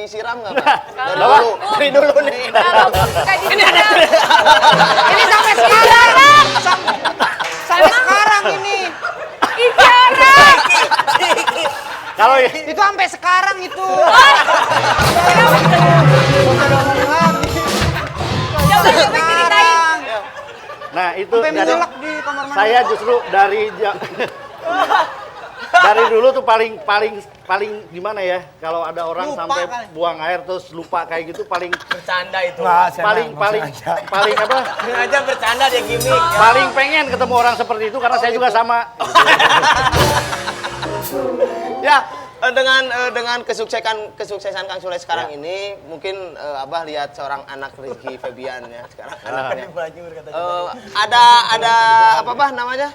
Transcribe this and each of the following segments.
disiram nggak, Pak? Dari dulu nih. Kalau suka disiram. Ini ada. Ini sampai sekarang. Sampai sekarang ini. Isyarat. Kalau Itu sampai sekarang itu. Coba ceritain. nah itu Sampai jadi mengelak di kamar mandi. saya justru dari dulu tuh paling gimana ya, kalau ada orang Lupa sampai kali. buang air terus lupa kayak gitu paling Bercanda itu. paling apa Sengaja bercanda dia gimmick. paling pengen ketemu orang seperti itu karena saya juga sama. Ya, dengan kesuksesan Kang Sule sekarang ini, mungkin Abah lihat seorang anak Rizky Febian ya sekarang anaknya. Ada apa Bah namanya?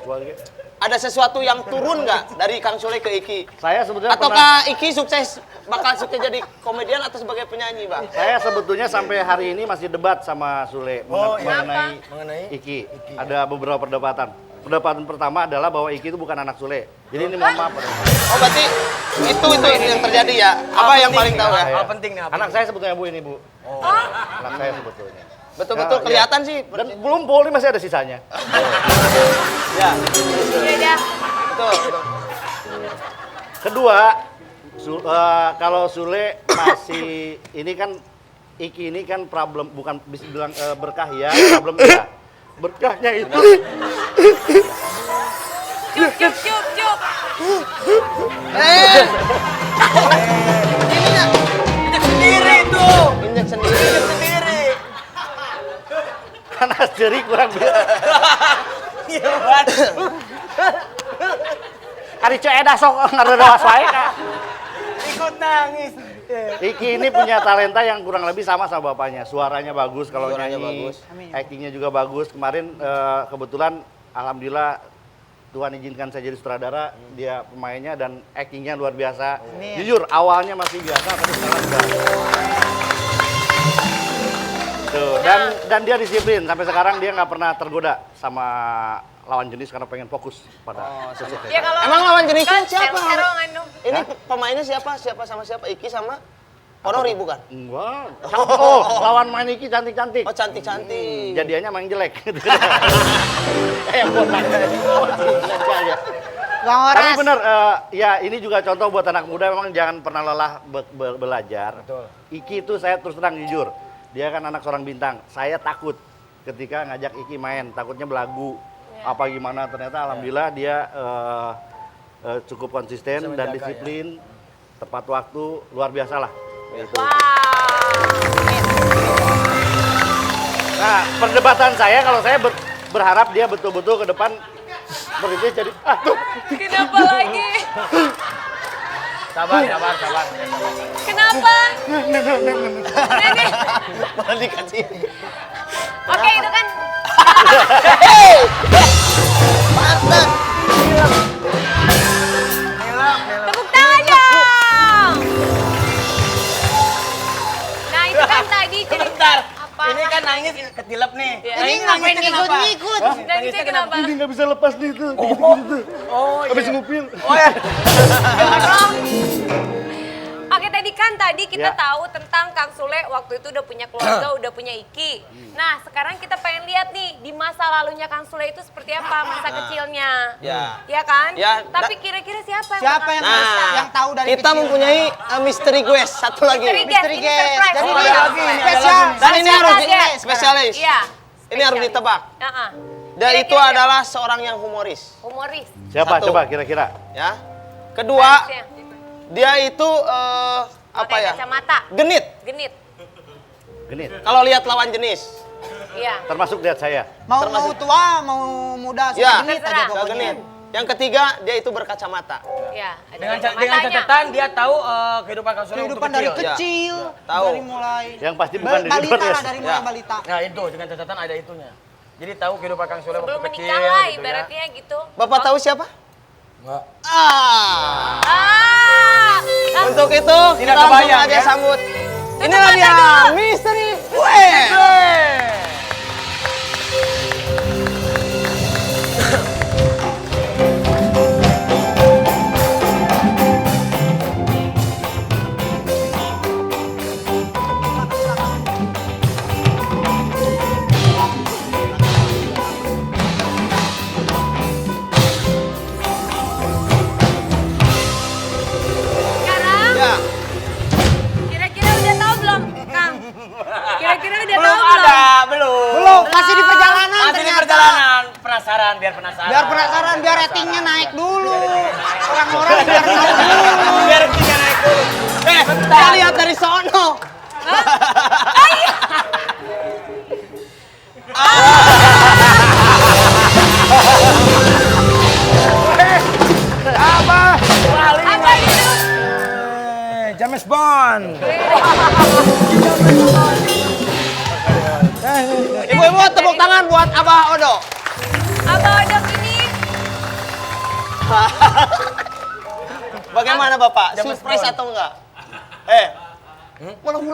Ada sesuatu yang turun nggak dari Kang Sule ke Iki? Saya sebetulnya Ataukah Iki bakal sukses jadi komedian atau sebagai penyanyi, Bang? saya sebetulnya sampai hari ini masih debat sama Sule mengenai Iki. Ada beberapa perdebatan. Perdebatan pertama adalah bahwa Iki itu bukan anak Sule. Jadi ini mohon maaf. Oh, berarti itu yang terjadi ya? Apa yang paling tahu ya? Hal penting nih. Anak saya sebetulnya Bu ini, Bu. Anak saya sebetulnya. Betul-betul Ya, kelihatan sih. Dan belum full, ini masih ada sisanya. Ya, Iya. betul. Kedua, kalau Sule masih ini kan Iki ini kan problem, bukan bisa bilang berkah ya, problem ya. Berkahnya itu Cup. Injek sendiri tuh. Injek sendiri. karena jeri kurang biasa. Iya, Bang. Ari cu eda sok ngarewas wae Kak. Ikut nangis. Iki ini punya talenta yang kurang lebih sama bapaknya. Suaranya bagus kalau Suaranya nyanyi, bagus. actingnya juga bagus. Kemarin kebetulan alhamdulillah Tuhan izinkan saya jadi sutradara, dia pemainnya dan actingnya luar biasa. Amin. Jujur awalnya masih biasa, tapi sekarang udah. Tuh, dan dia disiplin sampai sekarang dia nggak pernah tergoda sama lawan jenis karena pengen fokus pada sosoknya. Ya kalau Emang lawan jenisnya kan siapa? Serong anu. Ini pemainnya siapa? Siapa sama siapa? Iki sama Honori bukan? Enggak. Oh, lawan main Iki cantik-cantik. Oh, cantik-cantik. Jadiannya main jelek. Bang Tapi Horas. bener, ya ini juga contoh buat anak muda, memang jangan pernah lelah belajar. Betul. Iki itu saya terus terang jujur, dia kan anak seorang bintang. Saya takut ketika ngajak Iki main, takutnya belagu. Apa gimana, ternyata alhamdulillah dia cukup konsisten dan disiplin, tepat waktu, luar biasa lah. Gitu. Wow. Nah, perdebatan saya kalau saya berharap dia betul-betul ke depan berhenti jadi Kenapa lagi? Sabar. Kenapa? Nenek. Malah dikasih. Oke, itu kan Mantap. tepuk tangan dong. Nah, itu kan tadi cerita apa? Ini kan nangis ketilep nih. Ya. Ini ngapain ngikut-ngikut? Nangisnya kenapa? ini nggak bisa lepas nih tuh. Oh, Habis ngupil. Oh ya. Oke, tadi kita tahu tentang Kang Sule waktu itu udah punya keluarga, udah punya Iki. Nah, sekarang kita pengen lihat nih di masa lalunya Kang Sule itu seperti apa masa kecilnya. Ya. Ya kan? Ya, Tapi kira-kira siapa yang Siapa bakal yang bisa? yang tahu dari Kita kecil? mempunyai misteri guest satu lagi. Misteri guest, Misteri ini guest. surprise. Jadi Oh, dia iya. spesial. Dan ini harus Spesialis. spesialis. Iya. Ini harus ditebak. Heeh. Dan Kira-kira itu siapa? adalah seorang yang humoris. Humoris. Siapa? Satu. Coba kira-kira. Ya. Kedua, Fansnya. dia itu apa Pakai ya? kacamata. Genit. Genit. Genit. Kalau lihat lawan jenis. Iya. Termasuk lihat saya. Mau tua, mau muda, Ya, genit aja terserah. Gak pokoknya. genit. Yang ketiga, dia itu berkacamata. Iya. Ada Dengan kacamatanya. catatan dia tahu kehidupan Kang Sule Kehidupan waktu dari kecil. kecil, Tahu. dari mulai Yang pasti bukan di balita luar lah, dari mulai Ya. balita. Nah itu dengan catatan ada itunya. Jadi tahu kehidupan Kang Sule Sebelum waktu kecil. menikah lah gitu ibaratnya gitu. Bapak tahu siapa? Enggak. Ah. Ah. Untuk itu, kita langsung kebayang, aja ya. sambut. Tutup Inilah mata dia, dulu. misteri gue. penasaran, biar penasaran. Biar penasaran, biar ratingnya naik dulu. Orang-orang biar tahu dulu. Biar ratingnya naik dulu. Saya lihat dari sono. Apa itu? James Bond. Ibu-ibu tepuk tangan buat Abah Odo. Abah Odok ini Bagaimana Bapak? James Surprise Bond. atau enggak? Ulang.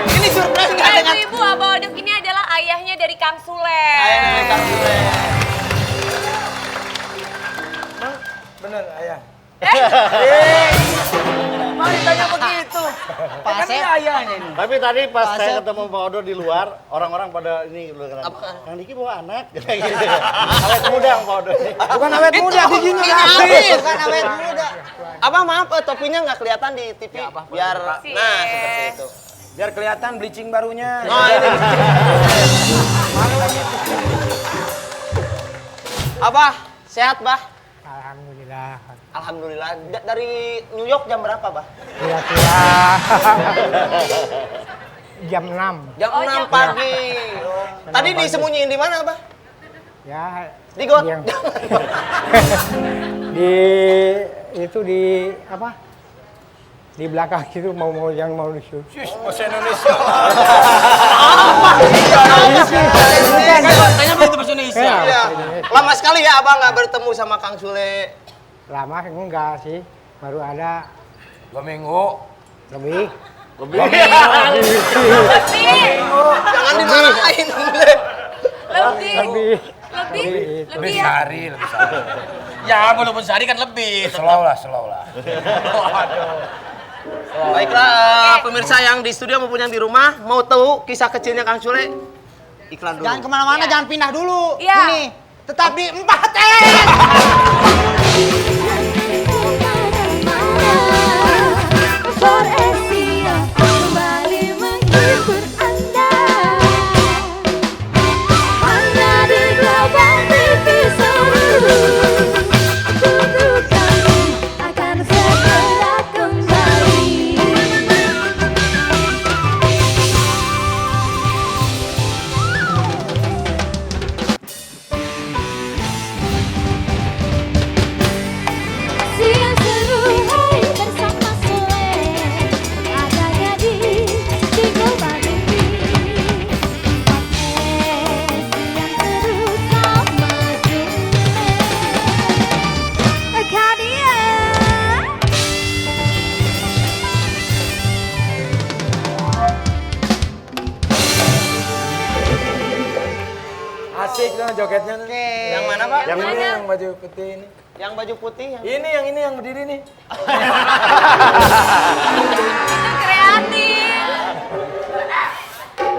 Ini surprise enggak Nah, dengan ibu Abah Odok ini adalah ayahnya dari Kang Sule. ayah dari Kang Sule? Bener, ayah. Mau ditanya begitu. Kan ini ayahnya ini. Tapi tadi pas Pak saya Asep. ketemu Pak Odo di luar, orang-orang pada ini Kang Diki bawa anak kayak gitu. Awet muda Pak Odo ini. Bukan awet muda, giginya ini nggak habis. habis. Bukan awet muda. Abah maaf, topinya nggak kelihatan di TV. Biar, Sih. nah seperti itu. Biar kelihatan bleaching barunya. Oh ini. Abah, sehat Bah? Alhamdulillah. Alhamdulillah. Dari New York jam berapa Bah? Kira-kira jam 6. Jam Oh, 6 jam pagi. Tadi disembunyiin di mana Bah? Ya, Di got. Yang- di itu di apa? Di belakang itu mau yang mau disuruh. Bahasa Indonesia. Tanya begitu bahasa Indonesia. Ya, Iya. Lama sekali ya Abah nggak bertemu sama Kang Sule. lama enggak sih, baru ada 2 minggu. lebih. Lebih. Lebih, Jangan dimarahin. lebih, Lebih. lebih ya. Sehari, lebih sehari. Ya, walaupun sehari kan lebih. Slow lah. Baiklah, pemirsa yang di studio maupun yang di rumah, mau tahu kisah kecilnya Kang Sule? Iklan dulu. Jangan kemana-mana, Iya. jangan pindah dulu. Iya. Ini tetap di 4 Foresia kembali menghibur Anda hanya di Global TV seluruh. Tunggu kami akan segera kembali. Siang seru hari bersama Sule adanya di Global TV. Siang seru sama Sule Arcadia. Asik dong jogetnya. Yang mana Pak? Yang Mana? ini yang baju putih ini. Yang baju putih. Yang... Ini yang berdiri nih. Itu kreatif.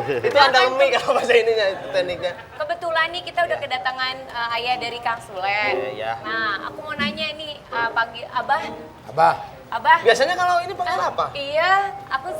Itu ada mie kalau bahasa ininya, itu tekniknya. Kebetulan nih kita udah kedatangan ayah dari Kang Sule. Iya. Nah, aku mau nanya nih, pagi Abah, Abah. Abah. Biasanya kalau ini panggil apa? Iya, aku